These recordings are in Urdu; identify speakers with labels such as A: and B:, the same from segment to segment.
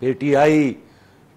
A: PTI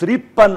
A: 53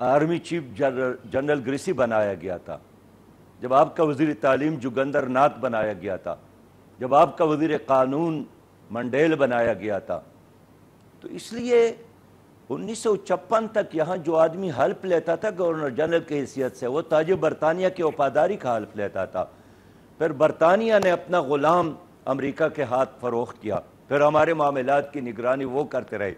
A: army chief general Gracey بنایا گیا تھا، جب آپ کا وزیر تعلیم جوگندر ناتھ بنایا گیا تھا، جب آپ کا وزیر قانون منڈیل بنایا گیا تھا. تو اس لیے 1956 تک یہاں جو آدمی حلف لیتا تھا گورنر جنرل کی حیثیت سے، وہ تاج برطانیہ کی وفاداری کا حلف لیتا تھا. پھر برطانیہ نے اپنا غلام امریکہ کے ہاتھ فروخت کیا، پھر ہمارے معاملات کی نگرانی وہ کرتے رہے.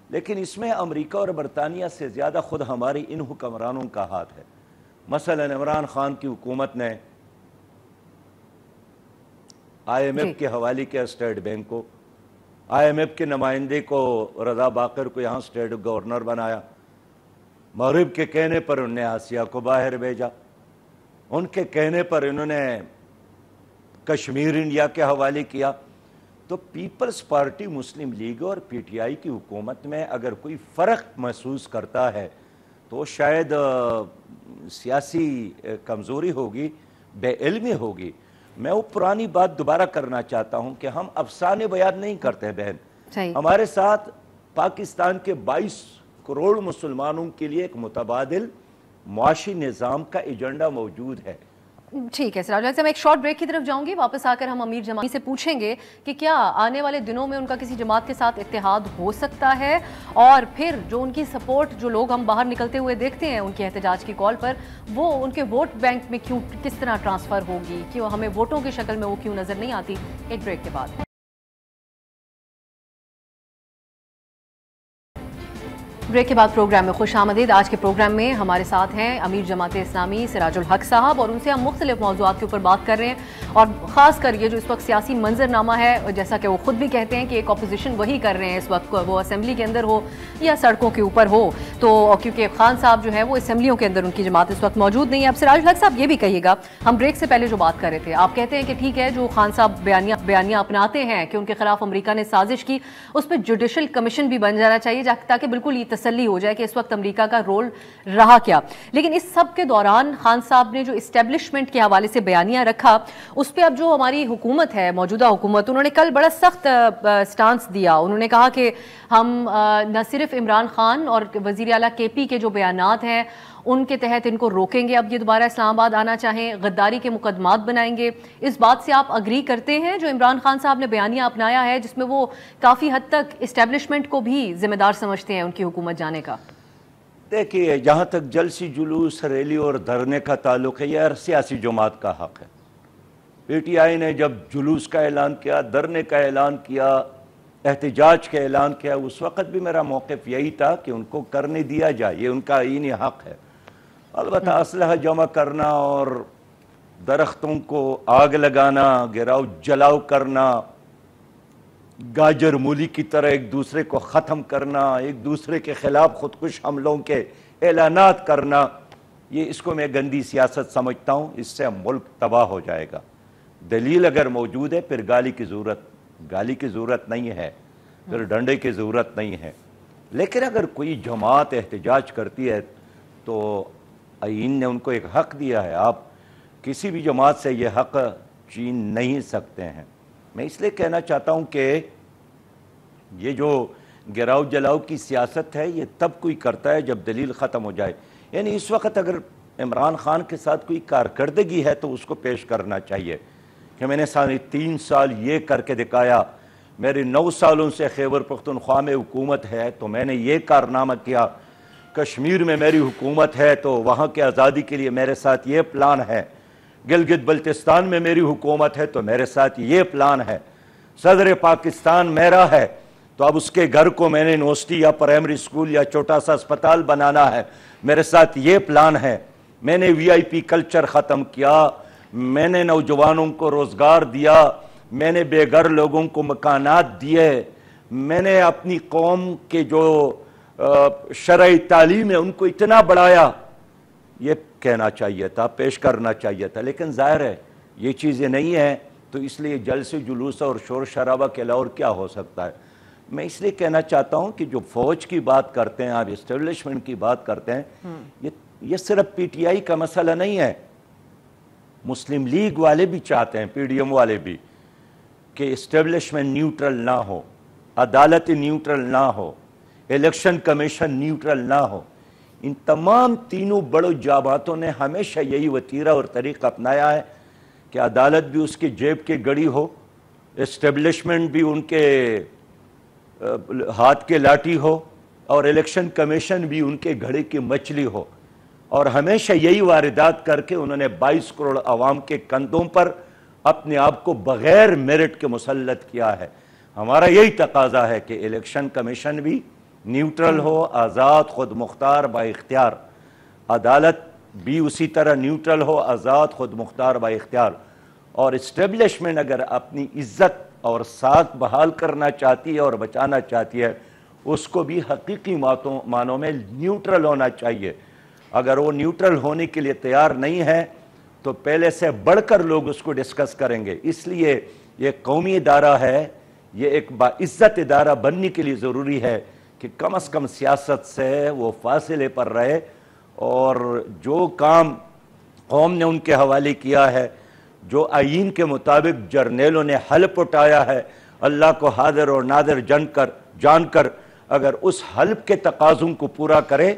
A: لیکن اس میں امریکہ اور برطانیہ سے زیادہ خود ہماری ان حکمرانوں کا ہاتھ ہے. مثلا عمران خان کی حکومت نے آئی ایم ایف کے حوالے کیا اسٹیٹ بینک کو، آئی ایم ایف کے نمائندے کو رضا باقر کو یہاں اسٹیٹ گورنر بنایا. مغرب کے کہنے پر انہوں نے آسیہ کو باہر بھیجا، ان کے کہنے پر انہوں نے کشمیر انڈیا کے حوالے کیا. تو پیپلز پارٹی، مسلم لیگ اور پی ٹی آئی کی حکومت میں اگر کوئی فرق محسوس کرتا ہے تو شاید سیاسی کمزوری ہوگی، بے علمی ہوگی. میں وہ پرانی بات دوبارہ کرنا چاہتا ہوں کہ ہم افسانے بیان نہیں کرتے بہن. ہمارے ساتھ پاکستان کے 22 کروڑ مسلمانوں کے لیے ایک متبادل معاشی نظام کا ایجنڈا موجود ہے.
B: ٹھیک ہے سراج الحق، میں ایک شارٹ بریک کی طرف جاؤں گی. واپس آ کر ہم امیر جماعتی سے پوچھیں گے کہ کیا آنے والے دنوں میں ان کا کسی جماعت کے ساتھ اتحاد ہو سکتا ہے، اور پھر جو ان کی سپورٹ جو لوگ ہم باہر نکلتے ہوئے دیکھتے ہیں ان کے احتجاج کی کال پر، وہ ان کے ووٹ بینک میں کیوں کس طرح ٹرانسفر ہوگی، کیوں ہمیں ووٹوں کی شکل میں وہ کیوں نظر نہیں آتی. ایک بریک کے بعد. بریک کے بعد پروگرام میں خوش آمدید. آج کے پروگرام میں ہمارے ساتھ ہیں امیر جماعت اسلامی سراج الحق صاحب، اور ان سے ہم مختلف موضوعات کے اوپر بات کر رہے ہیں، اور خاص کر یہ جو اس وقت سیاسی منظرنامہ ہے، جیسا کہ وہ خود بھی کہتے ہیں کہ ایک اپوزیشن وہی کر رہے ہیں اس وقت، وہ اسمبلی کے اندر ہو یا سڑکوں کے اوپر ہو. تو کیونکہ خان صاحب جو ہے وہ اسمبلیوں کے اندر ان کی جماعت اس وقت موجود نہیں ہے. اب سراج الحق صاحب یہ بھی کہیے گا، ہم بریک سے پہلے جو بات کر رہے تھے، آپ کہتے ہیں کہ ٹھیک ہے جو خان صاحب بیانیہ اپناتے ہیں کہ ان کے خلاف امریکہ نے سازش کی، اس پہ جوڈیشل کمیشن بھی بن جانا چاہیے تاکہ بالکل یہ تسلی ہو جائے کہ اس وقت امریکہ کا رول رہا کیا. لیکن اس سب کے دوران خان صاحب نے جو اسٹیبلشمنٹ کے حوالے سے بیانیہ رکھا، اس پہ اب جو ہماری حکومت ہے، موجودہ حکومت، انہوں نے کل بڑا سخت سٹانس دیا. انہوں نے کہا کہ ہم نہ صرف عمران خان اور وزیر اعلیٰ کے پی کے جو بیانات ہیں ان کے تحت ان کو روکیں گے، اب یہ دوبارہ اسلام آباد آنا چاہیں، غداری کے مقدمات بنائیں گے. اس بات سے آپ اگری کرتے ہیں جو عمران خان صاحب نے بیانیہ اپنایا ہے، جس میں وہ کافی حد تک اسٹیبلشمنٹ کو بھی ذمہ دار سمجھتے ہیں ان کی حکومت جانے کا؟
A: دیکھیے، جہاں تک جلسی، جلوس، ریلی اور دھرنے کا تعلق ہے، یہ ہر سیاسی جماعت کا حق ہے. پی ٹی آئی نے جب جلوس کا اعلان کیا، دھرنے کا اعلان کیا، احتجاج کا اعلان کیا، اس وقت بھی میرا موقف یہی تھا کہ ان کو کرنے دیا جائے، یہ ان کا آئینی حق ہے. البتہ اسلحہ جمع کرنا اور درختوں کو آگ لگانا، گراؤ جلاؤ کرنا، گاجر مولی کی طرح ایک دوسرے کو ختم کرنا، ایک دوسرے کے خلاف خودکش حملوں کے اعلانات کرنا، یہ اس کو میں گندی سیاست سمجھتا ہوں. اس سے ملک تباہ ہو جائے گا. دلیل اگر موجود ہے، پھر گالی کی ضرورت نہیں ہے، پھر ڈنڈے کی ضرورت نہیں ہے. لیکن اگر کوئی جماعت احتجاج کرتی ہے تو آئین نے ان کو ایک حق دیا ہے. آپ کسی بھی جماعت سے یہ حق چھین نہیں سکتے ہیں. میں اس لیے کہنا چاہتا ہوں کہ یہ جو گراؤ جلاؤ کی سیاست ہے، یہ تب کوئی کرتا ہے جب دلیل ختم ہو جائے. یعنی اس وقت اگر عمران خان کے ساتھ کوئی کارکردگی ہے تو اس کو پیش کرنا چاہیے کہ میں نے 3.5 سال یہ کر کے دکھایا، میرے 9 سالوں سے خیبر پختونخوا میں حکومت ہے تو میں نے یہ کارنامہ کیا، کشمیر میں میری حکومت ہے تو وہاں کے آزادی کے لیے میرے ساتھ یہ پلان ہے، گلگت بلتستان میں میری حکومت ہے تو میرے ساتھ یہ پلان ہے، صدر پاکستان میرا ہے تو اب اس کے گھر کو میں نے یونیورسٹی یا پرائمری اسکول یا چھوٹا سا اسپتال بنانا ہے، میرے ساتھ یہ پلان ہے. میں نے وی آئی پی کلچر ختم کیا، میں نے نوجوانوں کو روزگار دیا، میں نے بے گھر لوگوں کو مکانات دیے، میں نے اپنی قوم کے جو شرعی تعلیم ہے ان کو اتنا بڑھایا. یہ کہنا چاہیے تھا، پیش کرنا چاہیے تھا. لیکن ظاہر ہے یہ چیزیں نہیں ہیں، تو اس لیے جلسے جلوس اور شور شرابہ کے علاوہ اور کیا ہو سکتا ہے. میں اس لیے کہنا چاہتا ہوں کہ جو فوج کی بات کرتے ہیں آپ، اسٹیبلشمنٹ کی بات کرتے ہیں، یہ صرف پی ٹی آئی کا مسئلہ نہیں ہے. مسلم لیگ والے بھی چاہتے ہیں، پی ڈی ایم والے بھی، کہ اسٹیبلشمنٹ نیوٹرل نہ ہو، عدالت نیوٹرل نہ ہو، الیکشن کمیشن نیوٹرل نہ ہو. ان تمام تینوں بڑوں جماعتوں نے ہمیشہ یہی وتیرہ اور طریقہ اپنایا ہے کہ عدالت بھی اس کی جیب کی گڑی ہو، اسٹیبلشمنٹ بھی ان کے ہاتھ کے لاٹھی ہو، اور الیکشن کمیشن بھی ان کے گھڑے کی مچھلی ہو، اور ہمیشہ یہی واردات کر کے انہوں نے 22 کروڑ عوام کے کندھوں پر اپنے آپ کو بغیر میرٹ کے مسلط کیا ہے۔ ہمارا یہی تقاضا ہے کہ الیکشن کمیشن بھی نیوٹرل ہو، آزاد، خود مختار، با اختیار، عدالت بھی اسی طرح نیوٹرل ہو، آزاد، خود مختار، با اختیار، اور اسٹیبلشمنٹ اگر اپنی عزت اور ساکھ بحال کرنا چاہتی ہے اور بچانا چاہتی ہے، اس کو بھی حقیقی معنوں میں نیوٹرل ہونا چاہیے۔ اگر وہ نیوٹرل ہونے کے لیے تیار نہیں ہے تو پہلے سے بڑھ کر لوگ اس کو ڈسکس کریں گے۔ اس لیے یہ قومی ادارہ ہے، یہ ایک باعزت ادارہ بننے کے لیے ضروری ہے کہ کم از کم سیاست سے وہ فاصلے پر رہے، اور جو کام قوم نے ان کے حوالے کیا ہے، جو آئین کے مطابق جرنیلوں نے حلف اٹھایا ہے، اللہ کو حاضر اور ناظر جان کر اگر اس حلف کے تقاضوں کو پورا کرے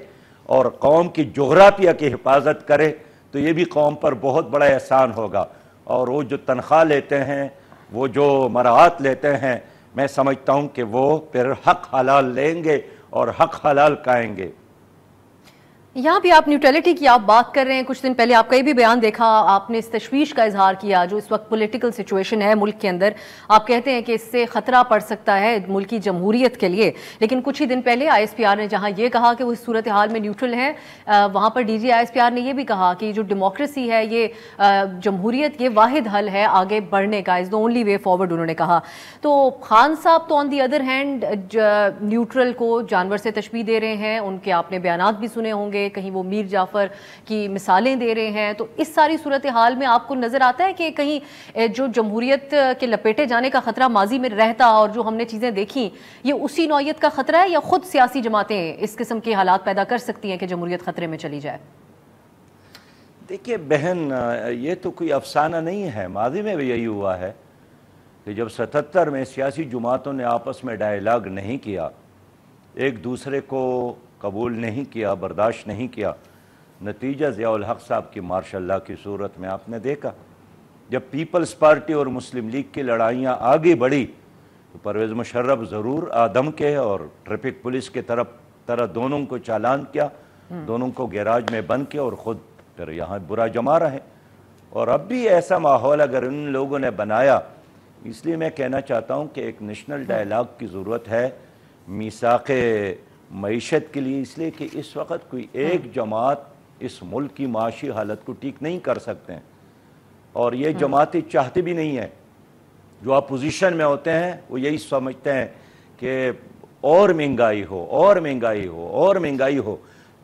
A: اور قوم کی جغرافیہ کی حفاظت کرے تو یہ بھی قوم پر بہت بڑا احسان ہوگا۔ اور وہ جو تنخواہ لیتے ہیں، وہ جو مراعات لیتے ہیں، میں سمجھتا ہوں کہ وہ پھر حق حلال لیں گے اور حق حلال کھائیں گے۔
B: یہاں بھی آپ نیوٹرلٹی کی آپ بات کر رہے ہیں، کچھ دن پہلے آپ کا یہ بھی بیان دیکھا، آپ نے اس تشویش کا اظہار کیا جو اس وقت پولیٹیکل سچویشن ہے ملک کے اندر، آپ کہتے ہیں کہ اس سے خطرہ پڑ سکتا ہے ملک کی جمہوریت کے لیے، لیکن کچھ ہی دن پہلے آئی ایس پی آر نے جہاں یہ کہا کہ وہ اس صورتحال میں نیوٹرل ہے، وہاں پر D G I S P R نے یہ بھی کہا کہ جو ڈیموکریسی ہے، یہ جمہوریت، یہ واحد حل ہے آگے بڑھنے کا، از دا اونلی وے فارورڈ انہوں نے کہا۔ تو خان صاحب تو آن دی ادر ہینڈ نیوٹرل کو جانور سے تشبیہ دے رہے ہیں، ان کے آپ نے بیانات بھی سنے ہوں گے، کہیں وہ میر جعفر کی مثالیں دے رہے ہیں، تو اس ساری صورتحال میں آپ کو نظر آتا ہے کہ کہیں جو جمہوریت کے لپیٹے جانے کا خطرہ ماضی میں رہتا اور جو ہم نے چیزیں دیکھیں، یہ اسی نوعیت کا خطرہ ہے، یا خود سیاسی جماعتیں اس قسم کے حالات پیدا کر سکتی ہیں کہ جمہوریت خطرے میں چلی جائے؟
A: دیکھیے بہن، یہ تو کوئی افسانہ نہیں ہے، ماضی میں بھی یہی ہوا ہے کہ جب 77 میں سیاسی جماعتوں نے آپس میں ڈائیلاگ نہیں کیا، ایک دوسرے کو قبول نہیں کیا، برداشت نہیں کیا، نتیجہ ضیاء الحق صاحب کی مارشاء اللہ کی صورت میں آپ نے دیکھا۔ جب پیپلز پارٹی اور مسلم لیگ کی لڑائیاں آگے بڑھی تو پرویز مشرف ضرور آدم کے اور ٹریفک پولیس کے طرح دونوں کو چالان کیا، دونوں کو گیراج میں بند کیا، اور خود پھر یہاں برا جما رہے۔ اور اب بھی ایسا ماحول اگر ان لوگوں نے بنایا، اس لیے میں کہنا چاہتا ہوں کہ ایک نیشنل ڈائیلاگ کی ضرورت ہے میثاق معیشت کے لیے، اس لیے کہ اس وقت کوئی ایک جماعت اس ملک کی معاشی حالت کو ٹھیک نہیں کر سکتے ہیں، اور یہ جماعتیں چاہتے بھی نہیں ہیں۔ جو اپوزیشن میں ہوتے ہیں وہ یہی سمجھتے ہیں کہ اور مہنگائی ہو، اور مہنگائی ہو، اور مہنگائی ہو،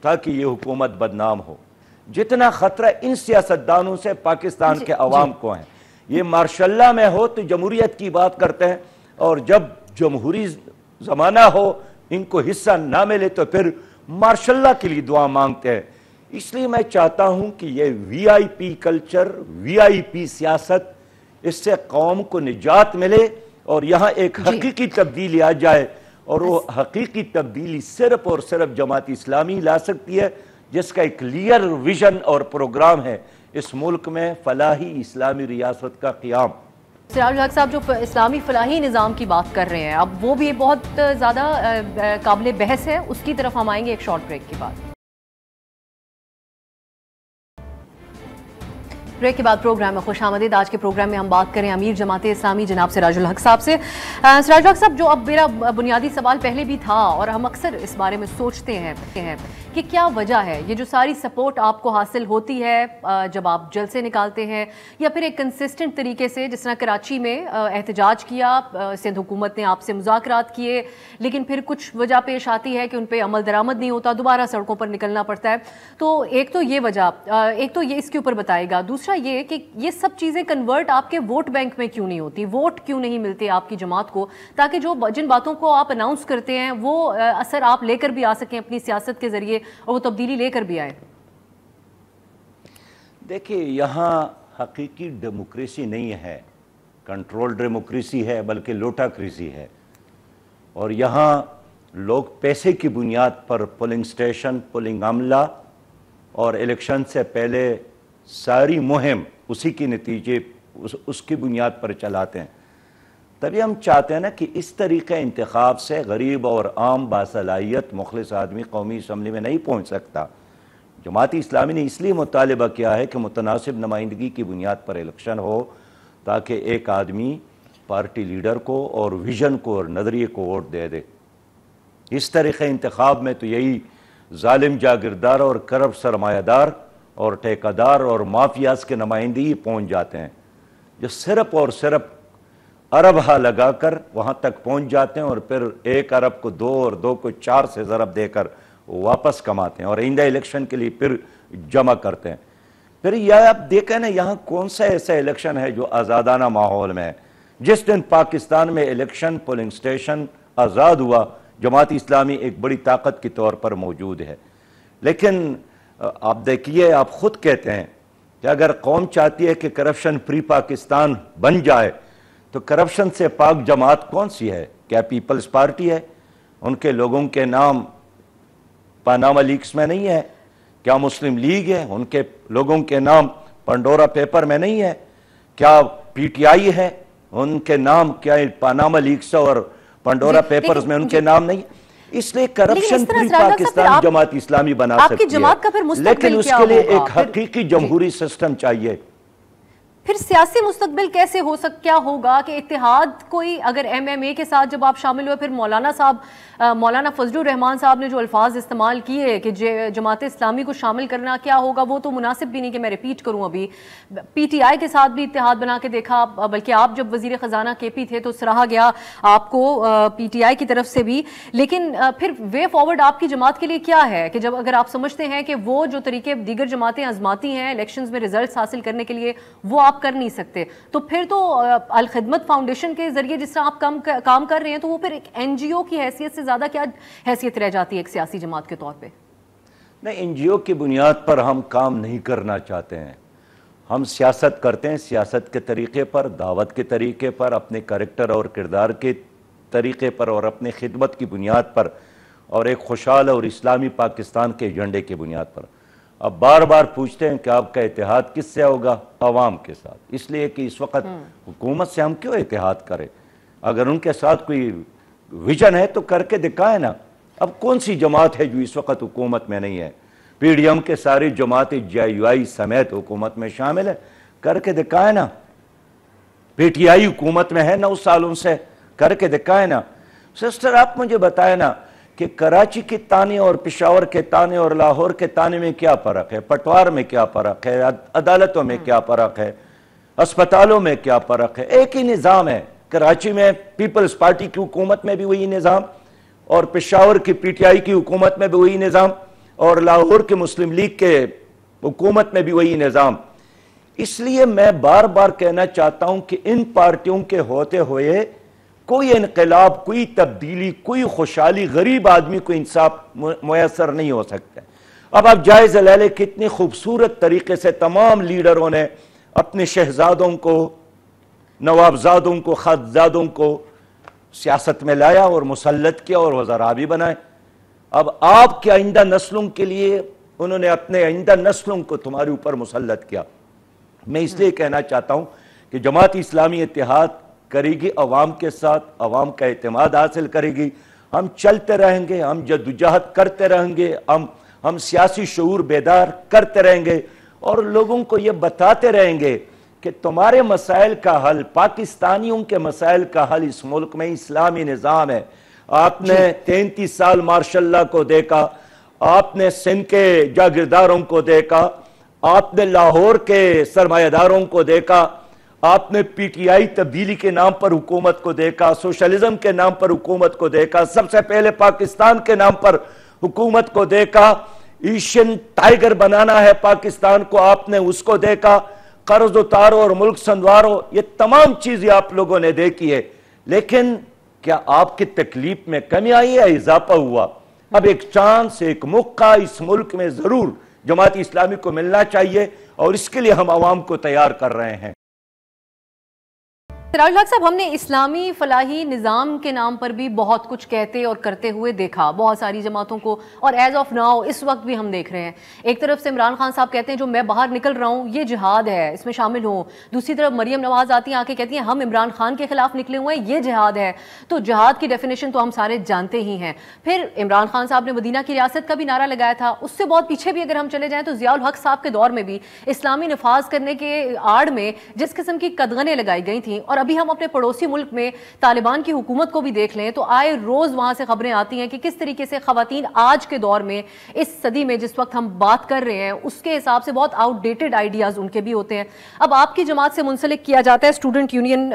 A: تاکہ یہ حکومت بدنام ہو۔ جتنا خطرہ ان سیاستدانوں سے پاکستان کے عوام کو ہیں، یہ ماشاء اللہ میں ہو تو جمہوریت کی بات کرتے ہیں، اور جب جمہوری زمانہ ہو ان کو حصہ نہ ملے تو پھر ماشاء اللہ کے لیے دعا مانگتے ہیں۔ اس لیے میں چاہتا ہوں کہ یہ وی آئی پی کلچر، وی آئی پی سیاست، اس سے قوم کو نجات ملے اور یہاں ایک حقیقی تبدیلی آ جائے، اور وہ حقیقی تبدیلی صرف اور صرف جماعت اسلامی لا سکتی ہے، جس کا ایک کلیئر ویژن اور پروگرام ہے اس ملک میں فلاحی اسلامی ریاست کا قیام۔
B: سراج الحق صاحب جو اسلامی فلاحی نظام کی بات کر رہے ہیں، اب وہ بھی بہت زیادہ قابل بحث ہے، اس کی طرف ہم آئیں گے ایک شارٹ بریک کے بعد۔ بریک کے بعد پروگرام میں خوش آمدید۔ آج کے پروگرام میں ہم بات کریں امیر جماعت اسلامی جناب سراج الحق صاحب سے۔ سراج الحق صاحب، جو اب میرا بنیادی سوال پہلے بھی تھا اور ہم اکثر اس بارے میں سوچتے ہیں کہ کیا وجہ ہے یہ جو ساری سپورٹ آپ کو حاصل ہوتی ہے جب آپ جلسے نکالتے ہیں، یا پھر ایک کنسسٹنٹ طریقے سے، جس طرح کراچی میں احتجاج کیا، سندھ حکومت نے آپ سے مذاکرات کیے، لیکن پھر کچھ وجہ پیش آتی ہے کہ ان پہ عمل درآمد نہیں ہوتا، دوبارہ سڑکوں پر نکلنا پڑتا ہے۔ تو ایک تو یہ وجہ، ایک تو یہ اس کے اوپر بتائے گا، دوسرا یہ کہ یہ سب چیزیں کنورٹ آپ کے ووٹ بینک میں کیوں نہیں ہوتی، ووٹ کیوں نہیں ملتے آپ کی جماعت کو، تاکہ جو جن باتوں کو آپ اناؤنس کرتے ہیں وہ اثر آپ لے کر بھی آ سکیں اپنی سیاست کے ذریعے، اور وہ تبدیلی لے کر بھی آئے؟
A: دیکھیے، یہاں حقیقی ڈیموکریسی نہیں ہے، کنٹرول ڈیموکریسی ہے، بلکہ لوٹا کریسی ہے، اور یہاں لوگ پیسے کی بنیاد پر پولنگ سٹیشن، پولنگ عملہ اور الیکشن سے پہلے ساری مہم اسی کی نتیجے اس کی بنیاد پر چلاتے ہیں۔ تبھی ہم چاہتے ہیں نا کہ اس طریقے انتخاب سے غریب اور عام باصلاحیت مخلص آدمی قومی اسمبلی میں نہیں پہنچ سکتا۔ جماعت اسلامی نے اس لیے مطالبہ کیا ہے کہ متناسب نمائندگی کی بنیاد پر الیکشن ہو، تاکہ ایک آدمی پارٹی لیڈر کو اور ویژن کو اور نظریے کو ووٹ دے دے۔ اس طریقے انتخاب میں تو یہی ظالم جاگیردار اور کرپٹ سرمایہ دار اور ٹھیکیدار اور مافیاز کے نمائندے ہی پہنچ جاتے ہیں، جو صرف اور صرف ارب ہا لگا کر وہاں تک پہنچ جاتے ہیں اور پھر 1 ارب کو 2 اور 2 کو 4 سے ضرب دے کر واپس کماتے ہیں اور آئندہ الیکشن کے لیے پھر جمع کرتے ہیں۔ پھر یہ آپ دیکھیں نا، یہاں کون سا ایسا الیکشن ہے جو آزادانہ ماحول میں ہے؟ جس دن پاکستان میں الیکشن پولنگ سٹیشن آزاد ہوا، جماعت اسلامی ایک بڑی طاقت کے طور پر موجود ہے۔ لیکن آپ دیکھیے، آپ خود کہتے ہیں کہ اگر قوم چاہتی ہے کہ کرپشن فری پاکستان بن جائے تو کرپشن سے پاک جماعت کون سی ہے؟ کیا پیپلز پارٹی ہے؟ ان کے لوگوں کے نام پاناما لیکس میں نہیں ہے؟ کیا مسلم لیگ ہے؟ ان کے لوگوں کے نام پنڈورا پیپر میں نہیں ہے؟ کیا پی ٹی آئی ہے؟ ان کے نام کیا پاناما لیکس اور پنڈورا پیپرز میں ان کے نام نہیں؟ اس لیے کرپشن فری پاکستان جماعت اسلامی بنا سکتی ہے، لیکن اس کے لیے ایک حقیقی جمہوری سسٹم چاہیے۔
B: پھر سیاسی مستقبل کیسے کیا ہوگا کہ اتحاد کوئی اگر ایم ایم اے کے ساتھ جب آپ شامل ہوئے، پھر مولانا فضل الرحمان صاحب نے جو الفاظ استعمال کیے کہ جماعت اسلامی کو شامل کرنا کیا ہوگا، وہ تو مناسب بھی نہیں کہ میں ریپیٹ کروں۔ ابھی پی ٹی آئی کے ساتھ بھی اتحاد بنا کے دیکھا، بلکہ آپ جب وزیر خزانہ کے پی تھے تو سراہا گیا آپ کو پی ٹی آئی کی طرف سے بھی۔ لیکن پھر وے فارورڈ آپ کی جماعت کے لیے کیا ہے کہ جب اگر آپ سمجھتے ہیں کہ وہ جو طریقے دیگر جماعتیں آزماتی ہیں الیکشنز میں ریزلٹس حاصل کرنے کے لیے وہ آپ کر نہیں سکتے، تو پھر تو الخدمت فاؤنڈیشن کے ذریعے جس طرح آپ کام کر رہے ہیں تو وہ پھر ایک این جی او کی حیثیت سے زیادہ کیا حیثیت رہ جاتی ہے ایک سیاسی جماعت کے طور پہ؟
A: نہیں، این جی او کی بنیاد پر ہم کام نہیں کرنا چاہتے ہیں۔ ہم سیاست کرتے ہیں، سیاست کے طریقے پر، دعوت کے طریقے پر، اپنے کریکٹر اور کردار کے طریقے پر اور اپنے خدمت کی بنیاد پر اور ایک خوشحال اور اسلامی پاکستان کے ایجنڈے کی بنیاد پر۔ اب بار بار پوچھتے ہیں کہ آپ کا اتحاد کس سے ہوگا؟ عوام کے ساتھ۔ اس لیے کہ اس وقت حکومت سے ہم کیوں اتحاد کریں؟ اگر ان کے ساتھ کوئی ویژن ہے تو کر کے دکھائیں نا۔ اب کون سی جماعت ہے جو اس وقت حکومت میں نہیں ہے؟ پی ڈی ایم کے ساری جماعتیں جے یو آئی سمیت حکومت میں شامل ہے، کر کے دکھائیں نا۔ پی ٹی آئی حکومت میں ہے 9 سالوں سے، کر کے دکھائیں نا۔ سسٹر آپ مجھے بتائیں نا کہ کراچی کے تانے اور پشاور کے تانے اور لاہور کے تانے میں کیا فرق ہے؟ پٹوار میں کیا فرق ہے؟ عدالتوں میں کیا فرق ہے؟ اسپتالوں میں کیا فرق ہے؟ ایک ہی نظام ہے۔ کراچی میں پیپلز پارٹی کی حکومت میں بھی وہی نظام، اور پشاور کی پی ٹی آئی کی حکومت میں بھی وہی نظام، اور لاہور کے مسلم لیگ کے حکومت میں بھی وہی نظام۔ اس لیے میں بار بار کہنا چاہتا ہوں کہ ان پارٹیوں کے ہوتے ہوئے کوئی انقلاب، کوئی تبدیلی، کوئی خوشحالی غریب آدمی کو انصاف میسر نہیں ہو سکتا۔ اب آپ جائزہ لے لیں کتنی خوبصورت طریقے سے تمام لیڈروں نے اپنے شہزادوں کو، نوابزادوں کو، خادزادوں کو سیاست میں لایا اور مسلط کیا اور وزراء بھی بنائے۔ اب آپ کے آئندہ نسلوں کے لیے انہوں نے اپنے آئندہ نسلوں کو تمہارے اوپر مسلط کیا۔ میں اس لیے کہنا چاہتا ہوں کہ جماعت اسلامی اتحاد کرے گی عوام کے ساتھ، عوام کا اعتماد حاصل کرے گی۔ ہم چلتے رہیں گے، ہم جدوجہد کرتے رہیں گے، ہم سیاسی شعور بیدار کرتے رہیں گے اور لوگوں کو یہ بتاتے رہیں گے کہ تمہارے مسائل کا حل، پاکستانیوں کے مسائل کا حل اس ملک میں اسلامی نظام ہے۔ آپ نے 33 سال مارشل لا کو دیکھا، آپ نے سندھ کے جاگیرداروں کو دیکھا، آپ نے لاہور کے سرمایہ داروں کو دیکھا، آپ نے پی ٹی آئی تبدیلی کے نام پر حکومت کو دیکھا، سوشلزم کے نام پر حکومت کو دیکھا، سب سے پہلے پاکستان کے نام پر حکومت کو دیکھا۔ ایشین ٹائیگر بنانا ہے پاکستان کو، آپ نے اس کو دیکھا۔ قرض اتارو اور ملک سنوارو، یہ تمام چیزیں آپ لوگوں نے دیکھی ہے، لیکن کیا آپ کی تکلیف میں کمی آئی ہے؟ اضافہ ہوا؟ اب ایک چانس، ایک موقع اس ملک میں ضرور جماعت اسلامی کو ملنا چاہیے اور اس کے لیے ہم عوام کو تیار کر رہے ہیں۔
B: سراج الحق صاحب، ہم نے اسلامی فلاحی نظام کے نام پر بھی بہت کچھ کہتے اور کرتے ہوئے دیکھا بہت ساری جماعتوں کو، اور ایز آف ناؤ اس وقت بھی ہم دیکھ رہے ہیں ایک طرف سے عمران خان صاحب کہتے ہیں جو میں باہر نکل رہا ہوں یہ جہاد ہے، اس میں شامل ہوں، دوسری طرف مریم نواز آتی ہیں آ کے کہتی ہیں ہم عمران خان کے خلاف نکلے ہوئے ہیں، یہ جہاد ہے۔ تو جہاد کی ڈیفینیشن تو ہم سارے جانتے ہی ہیں۔ پھر عمران خان صاحب نے مدینہ کی ریاست کا بھی نعرہ لگایا تھا، اس سے بہت پیچھے بھی اگر ہم چلے جائیں تو ضیاء الحق صاحب کے دور میں بھی اسلامی نفاذ کرنے کے آڑ میں جس قسم کی قدغنیں لگائی گئی تھیں، اور ابھی ہم اپنے پڑوسی ملک میں طالبان کی حکومت کو بھی دیکھ لیں تو آئے روز وہاں سے خبریں آتی ہیں کہ کس طریقے سے خواتین آج کے دور میں اس صدی میں جس وقت ہم بات کر رہے ہیں اس کے حساب سے بہت آؤٹ ڈیٹڈ آئیڈیاز ان کے بھی ہوتے ہیں۔ اب آپ کی جماعت سے منسلک کیا جاتا ہے اسٹوڈنٹ یونین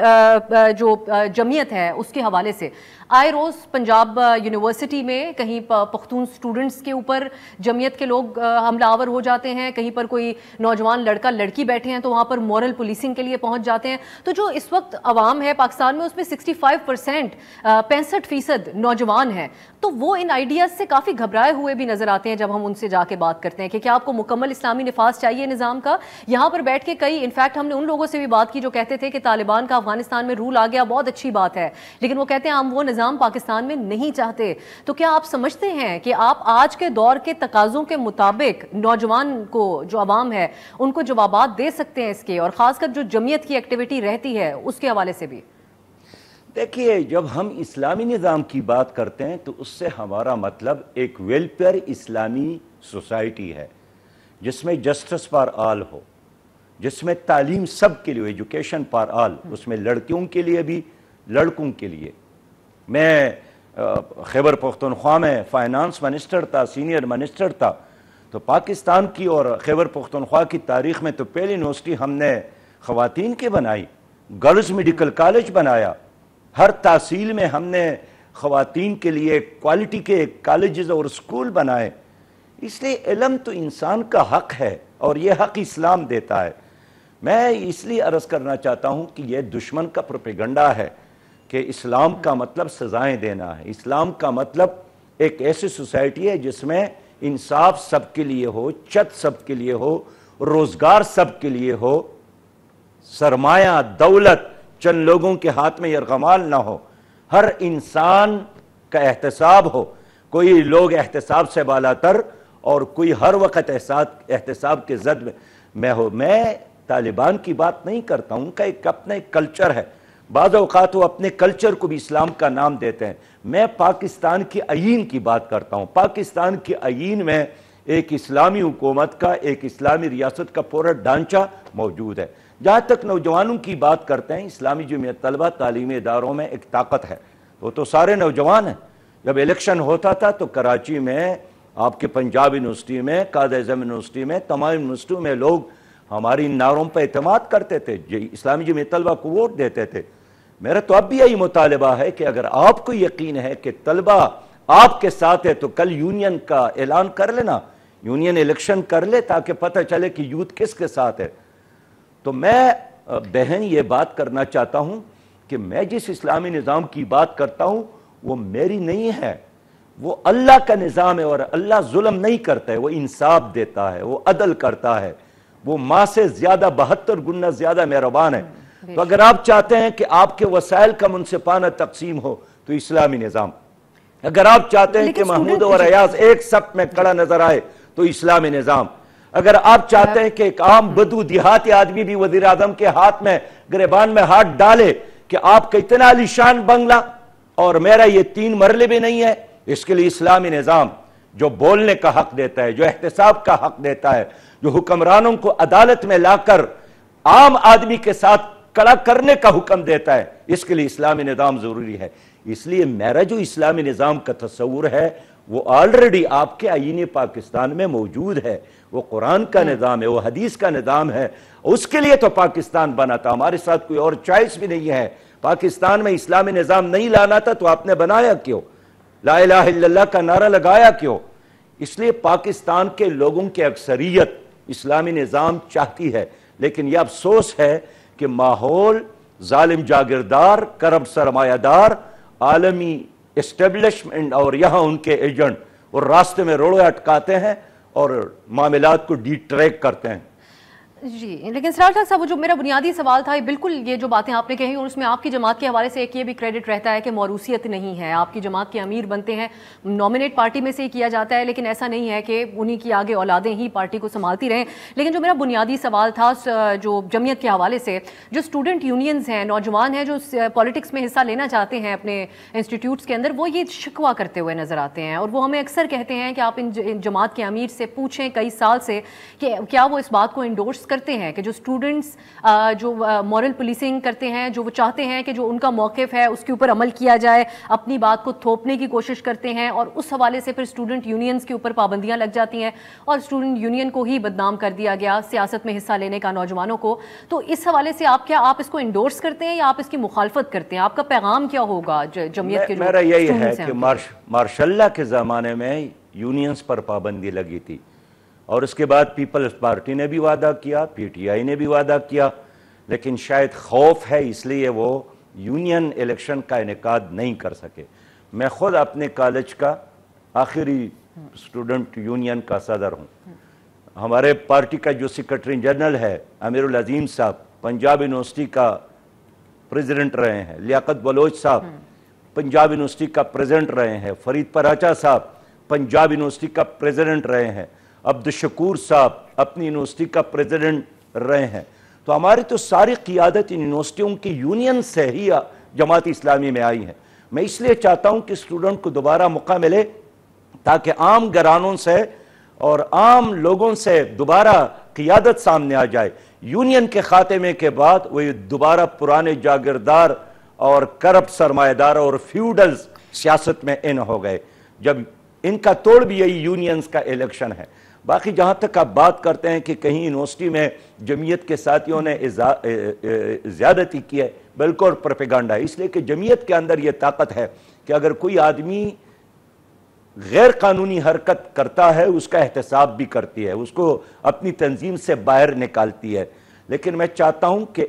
B: جو جمعیت ہے اس کے حوالے سے، آئے روز پنجاب یونیورسٹی میں کہیں پختون سٹوڈنٹس کے اوپر جمعیت کے لوگ حملہ آور ہو جاتے ہیں، کہیں پر کوئی نوجوان لڑکا لڑکی بیٹھے ہیں تو وہاں پر مورل پولیسنگ کے لیے پہنچ جاتے ہیں۔ تو جو اس وقت عوام ہے پاکستان میں اس میں 65% 65% نوجوان ہیں، تو وہ ان آئیڈیاز سے کافی گھبرائے ہوئے بھی نظر آتے ہیں جب ہم ان سے جا کے بات کرتے ہیں کہ کیا آپ کو مکمل اسلامی نفاذ چاہیے نظام کا۔ یہاں پر بیٹھ کے کئی انفیکٹ ہم نے ان لوگوں سے بھی بات کی جو کہتے تھے کہ طالبان کا افغانستان میں رول آ گیا بہت اچھی بات ہے، لیکن وہ کہتے ہیں ہم وہ نظام پاکستان میں نہیں چاہتے۔ تو کیا آپ سمجھتے ہیں کہ آپ آج کے دور کے تقاضوں کے مطابق نوجوان کو جو عوام ہے ان کو جوابات دے سکتے ہیں اس کے، اور خاص کر جو جمعیت کی ایکٹیویٹی رہتی ہے اس کے حوالے سے بھی؟
A: دیکھیے، جب ہم اسلامی نظام کی بات کرتے ہیں تو اس سے ہمارا مطلب ایک ویلفیئر اسلامی سوسائٹی ہے جس میں جسٹس فار آل ہو، جس میں تعلیم سب کے لیے، ایجوکیشن فار آل، اس میں لڑکیوں کے لیے بھی لڑکوں کے لیے۔ میں خیبر پختونخوا میں فائنانس منسٹر تھا، سینئر منسٹر تھا، تو پاکستان کی اور خیبر پختونخوا کی تاریخ میں تو پہلی یونیورسٹی ہم نے خواتین کی بنائی، گرلز میڈیکل کالج بنایا، ہر تحصیل میں ہم نے خواتین کے لیے کوالٹی کے کالجز اور اسکول بنائے۔ اس لیے علم تو انسان کا حق ہے اور یہ حق اسلام دیتا ہے۔ میں اس لیے عرض کرنا چاہتا ہوں کہ یہ دشمن کا پروپیگنڈا ہے کہ اسلام کا مطلب سزائیں دینا ہے، اسلام کا مطلب ایک ایسی سوسائٹی ہے جس میں انصاف سب کے لیے ہو، چھت سب کے لیے ہو، روزگار سب کے لیے ہو، سرمایہ دولت چند لوگوں کے ہاتھ میں یرغمال نہ ہو، ہر انسان کا احتساب ہو، کوئی لوگ احتساب سے بالاتر اور کوئی ہر وقت احتساب کے زد میں ہو۔ میں طالبان کی بات نہیں کرتا ہوں، ان کا ایک اپنا ایک کلچر ہے، بعض اوقات وہ اپنے کلچر کو بھی اسلام کا نام دیتے ہیں۔ میں پاکستان کی آئین کی بات کرتا ہوں۔ پاکستان کی آئین میں ایک اسلامی حکومت کا، ایک اسلامی ریاست کا پورا ڈھانچہ موجود ہے۔ جہاں تک نوجوانوں کی بات کرتے ہیں، اسلامی جمعیت طلبہ تعلیمی اداروں میں ایک طاقت ہے، وہ تو سارے نوجوان ہیں۔ جب الیکشن ہوتا تھا تو کراچی میں، آپ کے پنجاب یونیورسٹی میں، قائد اعظم یونیورسٹی میں، تمام یونیورسٹیوں میں لوگ ہماری نعروں پہ اعتماد کرتے تھے، اسلامی جمعیت طلبہ کو ووٹ دیتے تھے۔ میرا تو اب بھی یہی مطالبہ ہے کہ اگر آپ کو یقین ہے کہ طلبہ آپ کے ساتھ ہے تو کل یونین کا اعلان کر لینا، یونین الیکشن کر لے تاکہ پتہ چلے کہ یوتھ کس کے ساتھ ہے۔ تو میں بہن یہ بات کرنا چاہتا ہوں کہ میں جس اسلامی نظام کی بات کرتا ہوں وہ میری نہیں ہے، وہ اللہ کا نظام ہے، اور اللہ ظلم نہیں کرتا ہے، وہ انصاف دیتا ہے، وہ عدل کرتا ہے، وہ ماں سے زیادہ 72 گنا زیادہ مہربان ہے۔ تو اگر آپ چاہتے ہیں کہ آپ کے وسائل کا منصفانہ تقسیم ہو تو اسلامی نظام، اگر آپ چاہتے ہیں کہ محمود اور ایاز ایک صف میں کھڑا نظر آئے تو اسلامی نظام، اگر آپ چاہتے ہیں کہ ایک عام بدو دیہاتی آدمی بھی وزیر اعظم کے ہاتھ میں گریبان میں ہاتھ ڈالے کہ آپ کا اتنا عالیشان بنگلہ اور میرا یہ 3 مرلے بھی نہیں ہے، اس کے لیے اسلامی نظام جو بولنے کا حق دیتا ہے، جو احتساب کا حق دیتا ہے، جو حکمرانوں کو عدالت میں لا کر عام آدمی کے ساتھ کڑا کرنے کا حکم دیتا ہے، اس کے لیے اسلامی نظام ضروری ہے۔ اس لیے میرا جو اسلامی نظام کا تصور ہے وہ آلریڈی آپ کے آئین پاکستان میں موجود ہے، وہ قرآن کا نظام ہے، وہ حدیث کا نظام ہے، اس کے لیے تو پاکستان بنا تھا، ہمارے ساتھ کوئی اور چوائس بھی نہیں ہے۔ پاکستان میں اسلامی نظام نہیں لانا تھا تو آپ نے بنایا کیوں؟ لا الہ الا اللہ کا نعرہ لگایا کیوں؟ اس لیے پاکستان کے لوگوں کی اکثریت اسلامی نظام چاہتی ہے، لیکن یہ افسوس ہے کہ ماحول ظالم جاگیردار، کرپٹ سرمایہ دار، عالمی اسٹیبلشمنٹ اور یہاں ان کے ایجنٹ اور راستے میں روڑے اٹکاتے ہیں اور معاملات کو ڈی ٹریک کرتے ہیں۔
B: جی لیکن سراج ڈاکٹر صاحب وہ جو میرا بنیادی سوال تھا بالکل یہ جو باتیں آپ نے کہی اور اس میں آپ کی جماعت کے حوالے سے ایک یہ بھی کریڈٹ رہتا ہے کہ موروثیت نہیں ہے، آپ کی جماعت کے امیر بنتے ہیں نامنیٹ پارٹی میں سے ہی کیا جاتا ہے، لیکن ایسا نہیں ہے کہ انہی کی آگے اولادیں ہی پارٹی کو سنبھالتی رہیں۔ لیکن جو میرا بنیادی سوال تھا جو جمعیت کے حوالے سے، جو اسٹوڈنٹ یونینز ہیں، نوجوان ہیں جو پالیٹکس میں حصہ لینا چاہتے ہیں اپنے انسٹیٹیوٹس کے اندر، وہ یہ شکوہ کرتے ہوئے نظر آتے ہیں اور وہ ہمیں اکثر کہتے ہیں کہ آپ ان جماعت کے امیر سے پوچھیں کئی سال سے کہ کیا وہ اس بات کو انڈورس کرتے ہیں کہ جو اسٹوڈنٹس جو مورل پولیسنگ کرتے ہیں، جو وہ چاہتے ہیں کہ جو ان کا موقف ہے اس کے اوپر عمل کیا جائے، اپنی بات کو تھوپنے کی کوشش کرتے ہیں اور اس حوالے سے پھر اسٹوڈنٹ یونینز کے اوپر پابندیاں لگ جاتی ہیں اور اسٹوڈنٹ یونین کو ہی بدنام کر دیا گیا سیاست میں حصہ لینے کا نوجوانوں کو۔ تو اس حوالے سے آپ اس کو انڈورس کرتے ہیں یا آپ اس کی مخالفت کرتے ہیں؟ آپ کا پیغام کیا ہوگا جمعیت کے جو
A: میرا یہی ہے کہ مارشل لا کے زمانے میں یونینز پر پابندی لگی تھی اور اس کے بعد پیپلز پارٹی نے بھی وعدہ کیا، پی ٹی آئی نے بھی وعدہ کیا، لیکن شاید خوف ہے اس لیے وہ یونین الیکشن کا انعقاد نہیں کر سکے۔ میں خود اپنے کالج کا آخری اسٹوڈنٹ یونین کا صدر ہوں۔ ہمارے پارٹی کا جو سیکرٹری جنرل ہے امیر العظیم صاحب پنجاب یونیورسٹی کا پریزیڈنٹ رہے ہیں، لیاقت بلوچ صاحب پنجاب یونیورسٹی کا پریزیڈنٹ رہے ہیں، فرید پراچا صاحب پنجاب یونیورسٹی کا پریزیڈنٹ رہے ہیں، عبدالشکور صاحب اپنی یونیورسٹی کا پریزیڈنٹ رہے ہیں۔ تو ہماری تو ساری قیادت ان یونیورسٹیوں کی یونین سے ہی جماعت اسلامی میں آئی ہیں۔ میں اس لیے چاہتا ہوں کہ اسٹوڈنٹ کو دوبارہ موقع ملے تاکہ عام گھرانوں سے اور عام لوگوں سے دوبارہ قیادت سامنے آ جائے۔ یونین کے خاتمے کے بعد وہ دوبارہ پرانے جاگیردار اور کرپٹ سرمایہ دار اور فیوڈلز سیاست میں ان ہو گئے، جب ان کا توڑ بھی یہی یونینز کا الیکشن ہے۔ باقی جہاں تک آپ بات کرتے ہیں کہ کہیں یونیورسٹی میں جمعیت کے ساتھیوں نے زیادتی کی ہے، بالکل پروپیگنڈا ہے، اس لیے کہ جمعیت کے اندر یہ طاقت ہے کہ اگر کوئی آدمی غیر قانونی حرکت کرتا ہے اس کا احتساب بھی کرتی ہے، اس کو اپنی تنظیم سے باہر نکالتی ہے۔ لیکن میں چاہتا ہوں کہ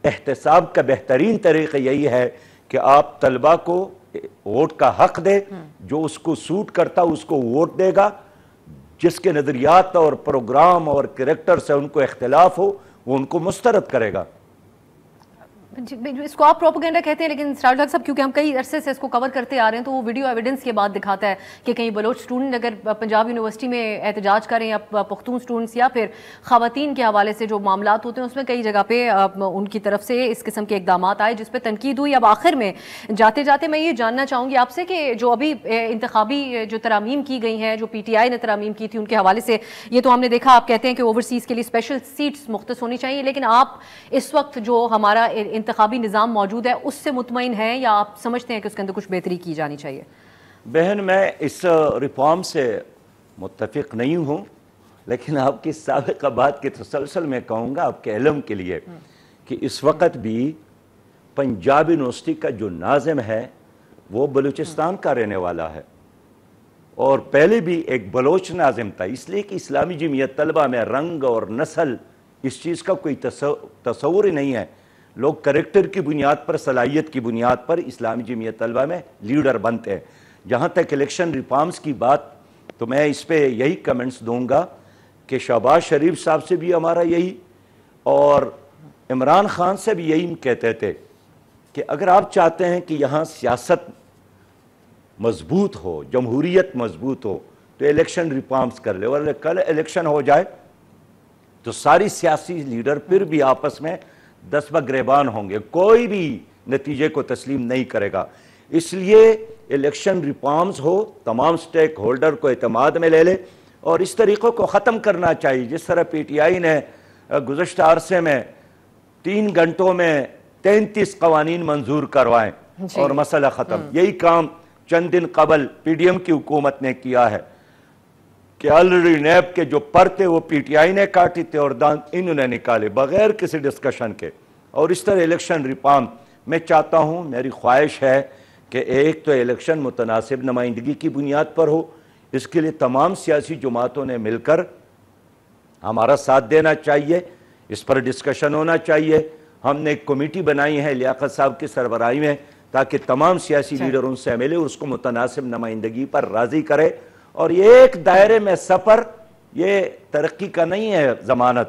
A: احتساب کا بہترین طریقہ یہی ہے کہ آپ طلبہ کو ووٹ کا حق دے، جو اس کو سوٹ کرتا اس کو ووٹ دے گا، جس کے نظریات اور پروگرام اور کریکٹر سے ان کو اختلاف ہو وہ ان کو مسترد کرے گا۔
B: اس کو آپ پروپیگنڈا کہتے ہیں، لیکن سراج ڈاکٹر صاحب کیونکہ ہم کئی عرصے سے اس کو کور کرتے آ رہے ہیں تو وہ ویڈیو ایویڈنس یہ بات دکھاتا ہے کہ کہیں بلوچ اسٹوڈنٹ اگر پنجاب یونیورسٹی میں احتجاج کریں یا پختون اسٹوڈنٹس یا پھر خواتین کے حوالے سے جو معاملات ہوتے ہیں اس میں کئی جگہ پہ ان کی طرف سے اس قسم کے اقدامات آئے جس پہ تنقید ہوئی۔ اب آخر میں جاتے جاتے میں یہ جاننا چاہوں گی آپ سے کہ جو ابھی انتخابی جو ترامیم کی گئی ہیں، جو پی ٹی آئی نے ترامیم کی تھی، ان کے حوالے سے یہ تو ہم نے دیکھا، آپ کہتے ہیں کہ اوورسیز کے لیے اسپیشل سیٹس مختص ہونی چاہیے، لیکن آپ اس وقت جو ہمارا انتخابی نظام موجود ہے اس سے مطمئن ہیں یا آپ سمجھتے ہیں کہ اس کے اندر کچھ بہتری کی جانی چاہیے؟
A: بہن میں اس ریفارم سے متفق نہیں ہوں، لیکن آپ کی سابقہ بات کے تسلسل میں کہوں گا آپ کے علم کے لیے کہ اس وقت بھی پنجاب یونیورسٹی کا جو ناظم ہے وہ بلوچستان کا رہنے والا ہے اور پہلے بھی ایک بلوچ ناظم تھا، اس لیے کہ اسلامی جمعیت طلبہ میں رنگ اور نسل اس چیز کا کوئی تصور ہی نہیں ہے۔ لوگ کریکٹر کی بنیاد پر، صلاحیت کی بنیاد پر اسلامی جمعیت طلبہ میں لیڈر بنتے ہیں۔ جہاں تک الیکشن ریفارمز کی بات تو میں اس پہ یہی کمنٹس دوں گا کہ شہباز شریف صاحب سے بھی ہمارا یہی اور عمران خان سے بھی یہی کہتے تھے کہ اگر آپ چاہتے ہیں کہ یہاں سیاست مضبوط ہو، جمہوریت مضبوط ہو تو الیکشن ریفارمز کر لے، اور کل الیکشن ہو جائے تو ساری سیاسی لیڈر پھر بھی آپس میں دست گریبان ہوں گے، کوئی بھی نتیجے کو تسلیم نہیں کرے گا۔ اس لیے الیکشن ریفارمز ہو، تمام سٹیک ہولڈر کو اعتماد میں لے لے اور اس طریقے کو ختم کرنا چاہیے جس طرح پی ٹی آئی نے گزشتہ عرصے میں 3 گھنٹوں میں 33 قوانین منظور کروائیں اور مسئلہ ختم۔ یہی کام چند دن قبل پی ڈی ایم کی حکومت نے کیا ہے کہ آلریڈی نیب کے جو پر تھے وہ پی ٹی آئی نے کاٹی تھے اور دانت انہوں نے نکالے بغیر کسی ڈسکشن کے۔ اور اس طرح الیکشن ریفارم میں چاہتا ہوں، میری خواہش ہے کہ ایک تو الیکشن متناسب نمائندگی کی بنیاد پر ہو، اس کے لیے تمام سیاسی جماعتوں نے مل کر ہمارا ساتھ دینا چاہیے، اس پر ڈسکشن ہونا چاہیے۔ ہم نے ایک کمیٹی بنائی ہے لیاقت صاحب کی سربراہی میں تاکہ تمام سیاسی لیڈر ان سے ملے، اس کو متناسب نمائندگی پر راضی کرے۔ اور یہ ایک دائرے میں سفر یہ ترقی کا نہیں ہے ضمانت